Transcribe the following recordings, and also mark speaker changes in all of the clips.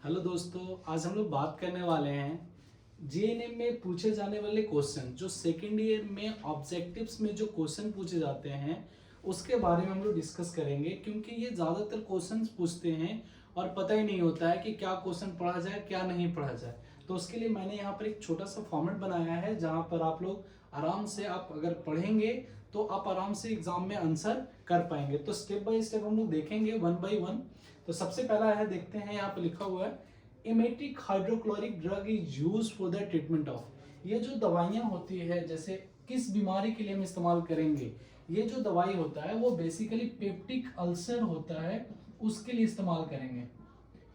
Speaker 1: Hello दोस्तों, आज हम लोग बात करने वाले हैं जीएनएम में पूछे जाने वाले क्वेश्चन। जो सेकेंड ईयर में ऑब्जेक्टिव्स में जो क्वेश्चन पूछे जाते हैं उसके बारे में हम लोग डिस्कस करेंगे, क्योंकि ये ज़्यादातर क्वेश्चंस पूछते हैं और पता ही नहीं होता है कि क्या क्वेश्चन पढ़ा जाए क्या नहीं पढ़ा जाए। तो उसके लिए मैंने यहाँ पर एक छोटा सा फॉर्मेट बनाया है जहाँ पर आप लोग आराम से, आप अगर पढ़ेंगे तो आप आराम से एग्जाम में आंसर कर पाएंगे। तो स्टेप बाय स्टेप हम लोग देखेंगे वन बाय वन। तो सबसे पहला है, देखते हैं, यहाँ पे लिखा हुआ है emetic hydrochloric drug is use for the treatment of. ये जो दवाइयाँ होती है, जैसे किस बीमारी के लिए हम इस्तेमाल करेंगे, ये जो दवाई होता है वो बेसिकली पेप्टिक अल्सर होता है, उसके लिए इस्तेमाल करेंगे।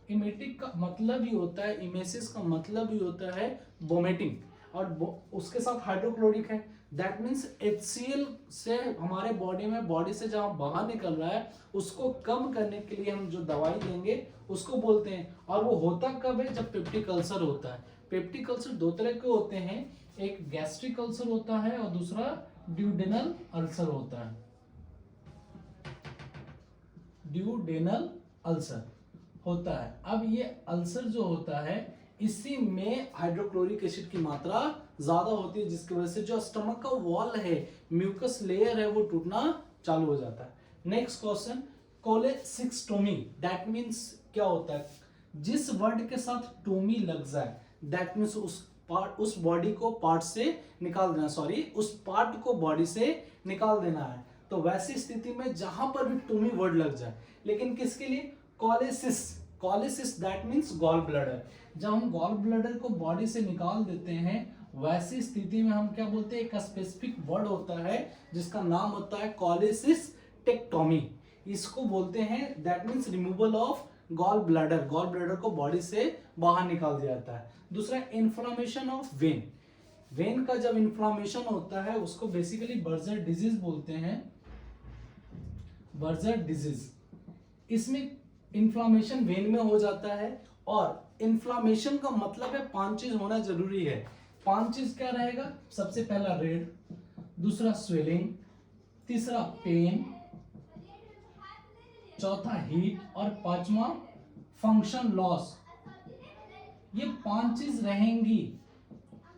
Speaker 1: इमेटिक का मतलब ही होता है, इमेसिस का मतलब ही होता है वोमिटिंग, और उसके साथ हाइड्रोक्लोरिक है। दैट मीन्स HCl से हमारे बॉडी से जहाँ बाहर निकल रहा है उसको कम करने के लिए हम जो दवाई देंगे उसको बोलते हैं। और वो होता कब है? जब पेप्टिक अल्सर होता है। पेप्टिक अल्सर दो तरह के होते हैं, एक गैस्ट्रिक अल्सर होता है और दूसरा ड्यूडेनल अल्सर होता है। ड्यूडेनल अल्सर होता है। अब ये अल्सर जो होता है इसी में हाइड्रोक्लोरिक एसिड की मात्रा ज्यादा होती है, जिसकी वजह से जो स्टमक का वॉल है, म्यूकस लेयर है, वो टूटना चालू हो जाता है। नेक्स्ट क्वेश्चन, कोलेसिस्टोमी दैट मीन्स क्या होता है? जिस वर्ड के साथ टोमी लग जाए दैट मीन्स उस बॉडी को पार्ट से निकाल देना, उस पार्ट को बॉडी से निकाल देना है। तो वैसी स्थिति में जहां पर भी टोमी वर्ड लग जाए, लेकिन किसके लिए? कॉलेसिस दैट मीन्स गॉल ब्लैडर। जब हम गॉल ब्लैडर को बॉडी से निकाल देते हैं वैसी स्थिति में हम क्या बोलते हैं? एक स्पेसिफिक वर्ड होता है जिसका नाम होता है कॉलेसिस्टेक्टोमी। इसको बोलते हैं, that means removal of gall bladder. Gall bladder को बॉडी से बाहर निकाल दिया जाता है। दूसरा, इन्फ्लामेशन ऑफ वेन। वेन का जब इन्फ्लामेशन होता है उसको बेसिकली बर्जर डिजीज बोलते हैं। बर्जर डिजीज, इसमें इन्फ्लामेशन वेन में हो जाता है। और इन्फ्लामेशन का मतलब है 5 चीज होना जरूरी है। 5 चीज क्या रहेगा? सबसे पहला रेड, दूसरा स्वेलिंग, तीसरा पेन, चौथा हीट और पांचवा फंक्शन लॉस। ये 5 चीज रहेंगी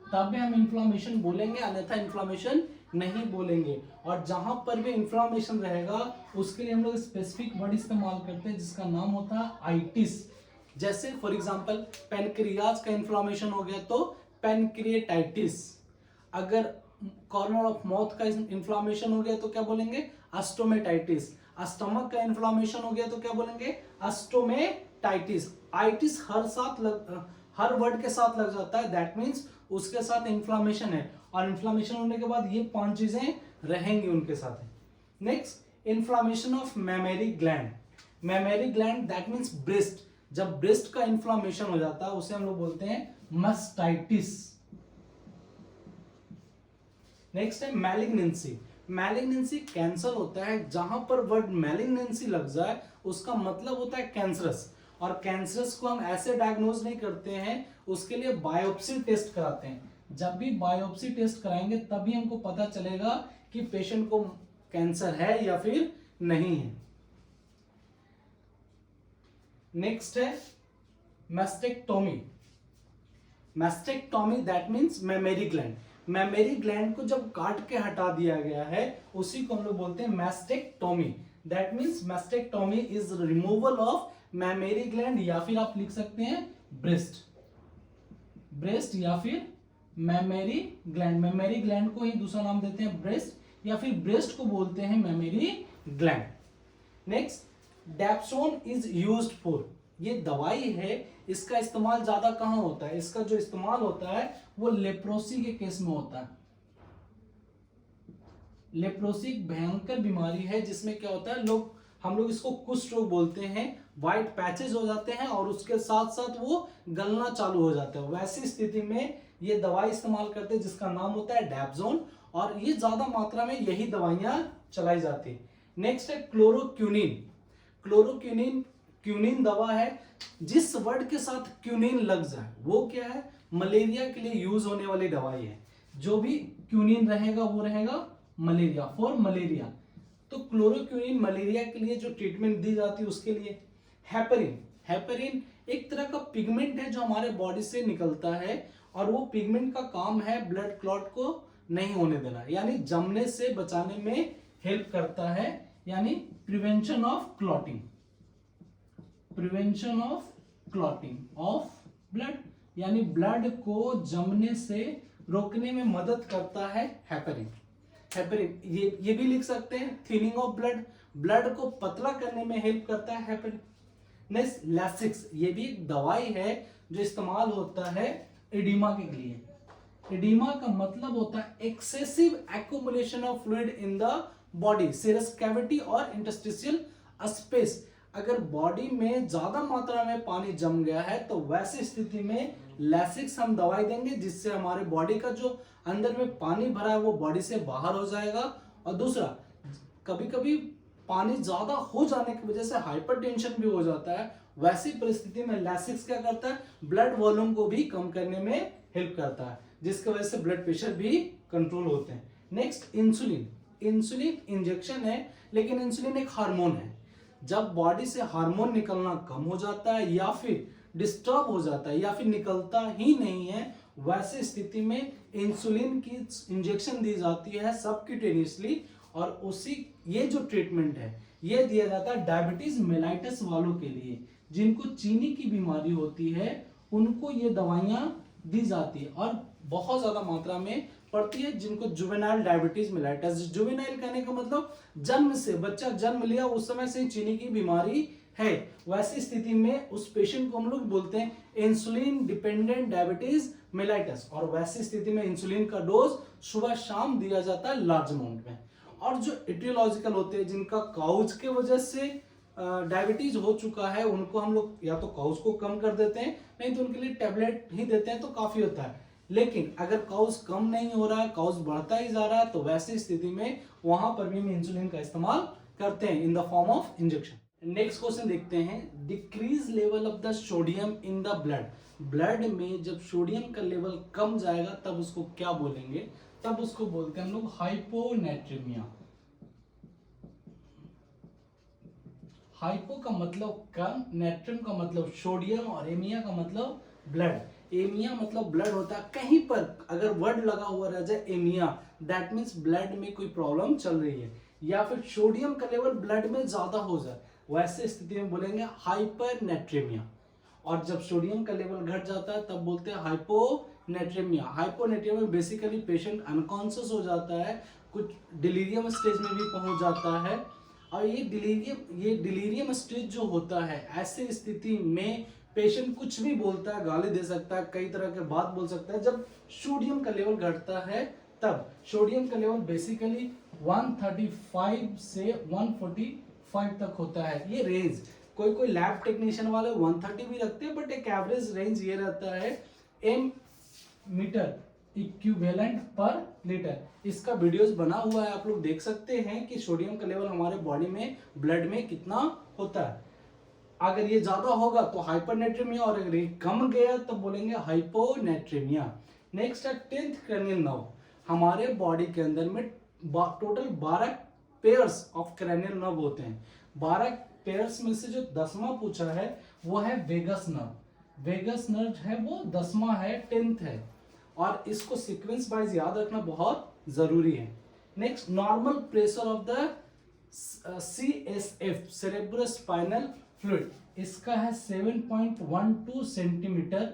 Speaker 1: तब हम इन्फ्लामेशन बोलेंगे, अन्यथा इन्फ्लामेशन नहीं बोलेंगे। और जहां पर भी इन्फ्लामेशन रहेगा उसके लिए हम लोग स्पेसिफिक वर्ड इस्तेमाल करते हैं जिसका नाम होता है आइटिस। जैसे फॉर एग्जांपल पेनक्रियाज का इन्फ्लामेशन हो गया तो पेनक्रिएटाइटिस। अगर कॉर्नर ऑफ माउथ का इन्फ्लामेशन हो गया तो क्या बोलेंगे? अस्टोमेटाइटिस। स्टमक का इन्फ्लामेशन हो गया तो क्या बोलेंगे? अस्टोमेटाइटिस। आइटिस हर वर्ड के साथ लग जाता है, दैट मीन्स उसके साथ इन्फ्लामेशन है। और इन्फ्लामेशन होने के बाद ये 5 चीजें रहेंगी उनके साथ। Next, inflammation of mammary gland. Mammary gland that means breast. जब ब्रेस्ट का इन्फ्लामेशन हो जाता है उसे हम लोग बोलते हैं मस्टाइटिस। नेक्स्ट है मैलिग्नेंसी। मैलिग्नेंसी कैंसर होता है। जहां पर वर्ड मैलिग्नेंसी लग जाए उसका मतलब होता है कैंसरस। और कैंसरस को हम ऐसे डायग्नोज नहीं करते हैं, उसके लिए बायोप्सी टेस्ट कराते हैं। जब भी बायोप्सी टेस्ट कराएंगे तभी हमको पता चलेगा कि पेशेंट को कैंसर है या फिर नहीं है। नेक्स्ट है mastectomy. Mastectomy that means mammary gland. Mammary gland को जब काट के हटा दिया गया है उसी को हम लोग बोलते हैं mastectomy. That means mastectomy is removal of mammary gland, या फिर आप लिख सकते हैं ब्रेस्ट या फिर मेमरी ग्लैंड। मेमरी ग्लैंड को ही दूसरा नाम देते हैं ब्रेस्ट, या फिर ब्रेस्ट को बोलते हैं mammary gland. Next, dapsone is used for. ये दवाई है, इसका इस्तेमाल ज्यादा कहां होता है? इसका जो इस्तेमाल होता है वो लेप्रोसी के केस में होता है। लेप्रोसी एक भयंकर बीमारी है जिसमें क्या होता है, हम लोग इसको कुष्ठ रोग बोलते हैं। व्हाइट पैचेस हो जाते हैं और उसके साथ साथ वो गलना चालू हो जाता है। वैसी स्थिति में ये दवाई इस्तेमाल करते हैं जिसका नाम होता है डैप्सोन, और ये ज्यादा मात्रा में यही दवाइयां चलाई जाती है। नेक्स्ट है क्लोरोक्यूनिन। क्यूनिन दवा है। जिस वर्ड के साथ क्यूनिन लग जाए वो क्या है? मलेरिया के लिए यूज होने वाली दवाई है। जो भी क्यूनिन रहेगा वो रहेगा मलेरिया, फॉर मलेरिया। तो क्लोरोक्विनिन मलेरिया के लिए जो ट्रीटमेंट दी जाती है उसके लिए। हेपरिन एक तरह का पिगमेंट है जो हमारे बॉडी से निकलता है, और वो पिगमेंट का काम है ब्लड क्लॉट को नहीं होने देना, यानी जमने से बचाने में हेल्प करता है, यानी prevention of clotting, prevention of clotting of blood, यानी ब्लड को जमने से रोकने में मदद करता है हेपरिन। हेपरिन ये भी लिख सकते हैं, थिनिंग ऑफ ब्लड, ब्लड को पतला करने में हेल्प करता है हेपरिन। नेक्स्ट लैसिक्स, ये भी एक दवाई है जो इस्तेमाल होता है एडिमा के लिए। एडिमा का मतलब होता है excessive accumulation of fluid in the body, serous cavity और इंटरस्टिशियल स्पेस। अगर बॉडी में ज्यादा मात्रा में पानी जम गया है तो वैसी स्थिति में लैसिक्स हम दवाई देंगे, जिससे हमारे बॉडी का जो अंदर में पानी भरा है वो बॉडी से बाहर हो जाएगा। और दूसरा, कभी कभी पानी ज्यादा हो जाने की वजह से हाइपरटेंशन भी हो जाता है, वैसी परिस्थिति में लैसिक्स क्या करता है, ब्लड वॉल्यूम को भी कम करने में हेल्प करता है, जिसकी वजह से ब्लड प्रेशर भी कंट्रोल होते हैं। नेक्स्ट इंसुलिन, इंसुलिन इंजेक्शन है, लेकिन इंसुलिन एक हार्मोन है। जब बॉडी से हार्मोन निकलना कम हो जाता है या फिर डिस्टर्ब हो जाता है या फिर निकलता ही नहीं है, वैसे स्थिति में इंसुलिन की इंजेक्शन दी जाती है सबक्यूटेनियसली, और उसी ये जो ट्रीटमेंट है ये दिया जाता है डायबिटीज मेलाइटस वालों के लिए, जिनको चीनी की बीमारी होती है उनको ये दवाइयां दी जाती है, और बहुत ज्यादा मात्रा में पड़ती है जिनको जुवेनाइल डायबिटीज मेलाइटस। जुवेनाइल कहने का मतलब जन्म से, बच्चा जन्म लिया उस समय से चीनी की बीमारी है, वैसी स्थिति में उस पेशेंट को हम लोग बोलते हैं इंसुलिन डिपेंडेंट डायबिटीज मेलाइटस, और वैसी स्थिति में इंसुलिन का डोज सुबह शाम दिया जाता है लार्ज अमाउंट में। और जो एटियोलॉजिकल होते हैं, जिनका काउच के वजह से डायबिटीज हो चुका है, उनको हम लोग या तो काउच को कम कर देते हैं, नहीं तो उनके लिए टेबलेट ही देते हैं तो काफी होता है। लेकिन अगर काउच कम नहीं हो रहा है, काउच बढ़ता ही जा रहा है, तो वैसी स्थिति में वहां पर भी हम इंसुलिन का इस्तेमाल करते हैं in the form of injection. Next question देखते हैं, decrease level of the sodium in the blood, blood में जब सोडियम का लेवल कम जाएगा तब उसको क्या बोलेंगे, तब उसको बोलते हैं हम लोग हाइपोनेट्रीमिया। हाइपो का मतलब कम, नेट्रियम का मतलब सोडियम, और एमिया का मतलब ब्लड। एमिया मतलब ब्लड होता है, कहीं पर अगर वर्ड लगा हुआ रह जाए एमिया, दैट मीन्स ब्लड में कोई प्रॉब्लम चल रही है, या फिर सोडियम का लेवल ब्लड में ज्यादा हो जाए, वैसे स्थिति में बोलेंगे हाइपरनेट्रीमिया। और जब सोडियम का लेवल घट जाता है तब बोलते हैं हाइपोनेट्रीमिया। हाइपोनेट्रीमिया में बेसिकली पेशेंट अनकॉन्शियस हो जाता है, कुछ डिलीरियम स्टेज में भी पहुंच जाता है, और ये डिलीरियम स्टेज जो होता है, ऐसी स्थिति में पेशेंट कुछ भी बोलता है, गाली दे सकता है, कई तरह के बात बोल सकता है। जब सोडियम का लेवल घटता है तब सोडियम का लेवल बेसिकली 135 से 145 तक होता है, ये रेंज। कोई कोई लैब टेक्नीशियन वाले 130 भी रखते हैं, बट एक एवरेज रेंज ये रहता है M metre equivalent per litre. इसका वीडियोस बना हुआ है, आप लोग देख सकते हैं कि सोडियम का लेवल हमारे बॉडी में, ब्लड में कितना होता है। अगर ये ज्यादा होगा तो हाइपरनेट्रीमिया, और अगर ये कम गया तो बोलेंगे हाइपोनेट्रीमिया। नेक्स्ट है 10th cranial nerve। हमारे बॉडी के अंदर में total 12 pairs of cranial nerve होते हैं। 12 पेयर्स में से जो 10वां पूछा है वो है वेगस नर्व। वेगस नर्व है वो 10वां है, 10th है, और इसको सीक्वेंस वाइज याद रखना बहुत जरूरी है। Next, normal pressure of the CSF cerebrospinal fluid, इसका है 7.12 सेंटीमीटर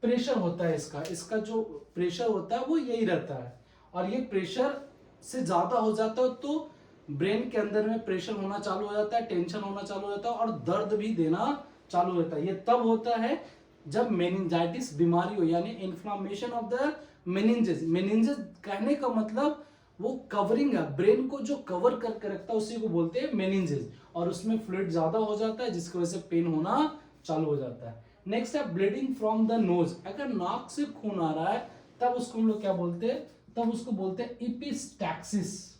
Speaker 1: प्रेशर होता है। इसका जो प्रेशर होता है वो यही रहता है, और ये प्रेशर से ज्यादा हो जाता है तो ब्रेन के अंदर में प्रेशर होना चालू हो जाता है, टेंशन होना चालू हो जाता है, और दर्द भी देना चालू हो जाता है। ये तब होता है जब मेनिंजाइटिस बीमारी हो, यानी inflammation of the meninges. Meninges कहने का मतलब वो कवरिंग है, ब्रेन को जो कवर करके रखता है उसी को बोलते हैं मेनिंजेस, और उसमें फ्लूइड ज्यादा हो जाता है जिसकी वजह से पेन होना चालू हो जाता है। नेक्स्ट है ब्लीडिंग फ्रॉम द नोज। अगर नाक से खून आ रहा है तब उसको हम लोग क्या बोलते हैं, तब उसको बोलते हैं इपिस्टैक्सिस।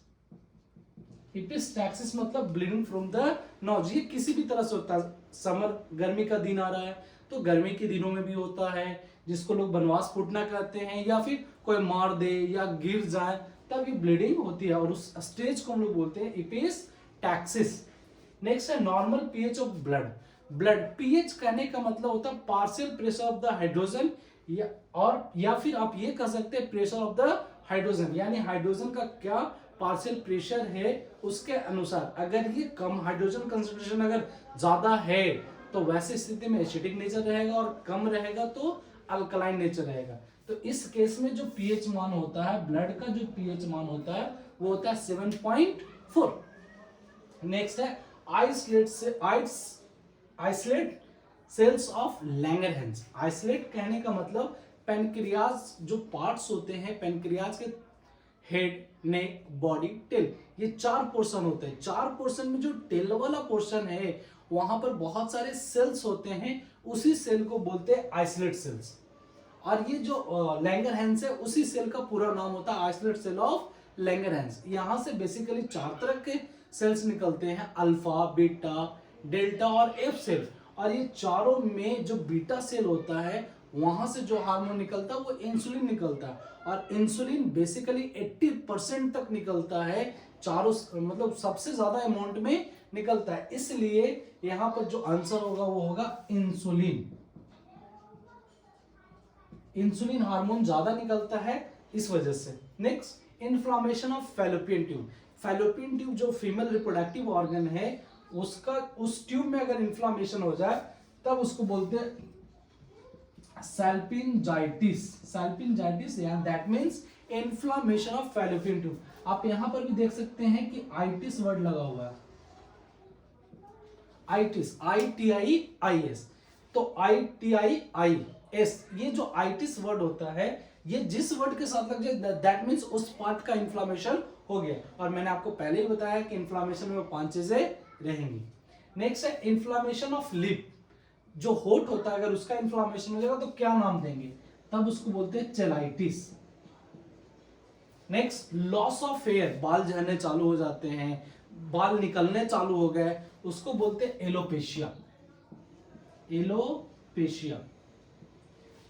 Speaker 1: इपिस्टैक्सिस मतलब ब्लीडिंग फ्रॉम द नोज। ये किसी भी तरह से होता है, समर गर्मी का दिन आ रहा है तो गर्मी के दिनों में भी होता है, जिसको लोग बनवास फूटना कहते हैं, या फिर कोई मार दे या गिर जाए तब ये ब्लीडिंग होती है, और उस स्टेज को हम लोग बोलते हैं इपिस्टैक्सिस। नेक्स्ट है normal pH of blood. Blood, pH कहने का मतलब होता है partial pressure of the hydrogen, या फिर आप ये कह सकते हैं प्रेशर ऑफ द हाइड्रोजन, यानी हाइड्रोजन का क्या पार्शियल प्रेशर है उसके अनुसार। अगर ये कम हाइड्रोजन कंसंट्रेशन अगर ज्यादा है तो वैसे स्थिति में एसिडिक नेचर रहेगा, और कम रहेगा तो अल्कलाइन नेचर रहेगा। तो इस केस में जो पीएच मान होता है, ब्लड का जो पीएच मान होता है वो होता है 7.4। नेक्स्ट है isolate cells of Langerhans. Isolate कहने का मतलब पेनक्रियाज जो पार्ट्स होते हैं, पेनक्रियाज के हेड, नेक, बॉडी, टेल, ये 4 पोर्शन होते हैं। 4 पोर्शन में जो टेल वाला पोर्शन है वहां पर बहुत सारे सेल्स होते हैं, उसी सेल को बोलते हैं आइसोलेट सेल्स। और ये जो लैंगरहैंस है उसी सेल का पूरा नाम होता है आइसोलेट सेल ऑफ लैंगरहैंस। यहां से बेसिकली 4 तरह के सेल्स निकलते हैं, अल्फा, बीटा, डेल्टा और एफ सेल। और ये चारों में जो बीटा सेल होता है वहां से जो हार्मोन निकलता है वो इंसुलिन निकलता है, और इंसुलिन बेसिकली 80% तक निकलता है, चारों मतलब सबसे ज्यादा अमाउंट में निकलता है। इसलिए यहां पर जो आंसर होगा वो होगा इंसुलिन। इंसुलिन हार्मोन ज्यादा निकलता है इस वजह से। Next, inflammation of fallopian tube. Fallopian tube जो फीमेल रिप्रोडक्टिव ऑर्गन है उसका, उस ट्यूब में अगर इन्फ्लामेशन हो जाए तब उसको बोलते हैं सैल्पिंजाइटिस। सैल्पिंजाइटिस या that means inflammation of fallopian tube. आप यहां पर भी देख सकते हैं कि आइटिस वर्ड लगा हुआ है, आइटिस, ITIIS। तो ITIIS, ये जो आइटिस वर्ड होता है, ये जिस वर्ड के साथ लग जाए दैट मींस उस पार्ट का इन्फ्लामेशन हो गया। और मैंने आपको पहले ही बताया कि इन्फ्लामेशन में वो 5 चीजें रहेंगी। नेक्स्ट है इन्फ्लामेशन ऑफ लिप। जो होठ होता है अगर उसका इन्फ्लामेशन हो जाएगा तो क्या नाम देंगे, तब उसको बोलते हैं cheilitis. Next, loss of hair, बाल झड़ने चालू हो जाते हैं, बाल निकलने चालू हो गए, उसको बोलते हैं alopecia. Alopecia,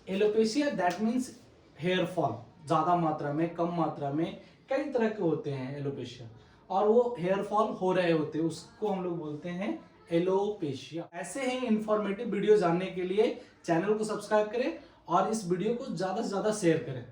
Speaker 1: alopecia that means hair fall, ज्यादा मात्रा में, कम मात्रा में, कई तरह के होते हैं एलोपेशिया, और वो हेयर फॉल हो रहे होते हैं, उसको हम लोग बोलते हैं एलोपेशिया। ऐसे ही इंफॉर्मेटिव वीडियो जानने के लिए चैनल को सब्सक्राइब करें और इस वीडियो को ज्यादा से ज्यादा शेयर करें।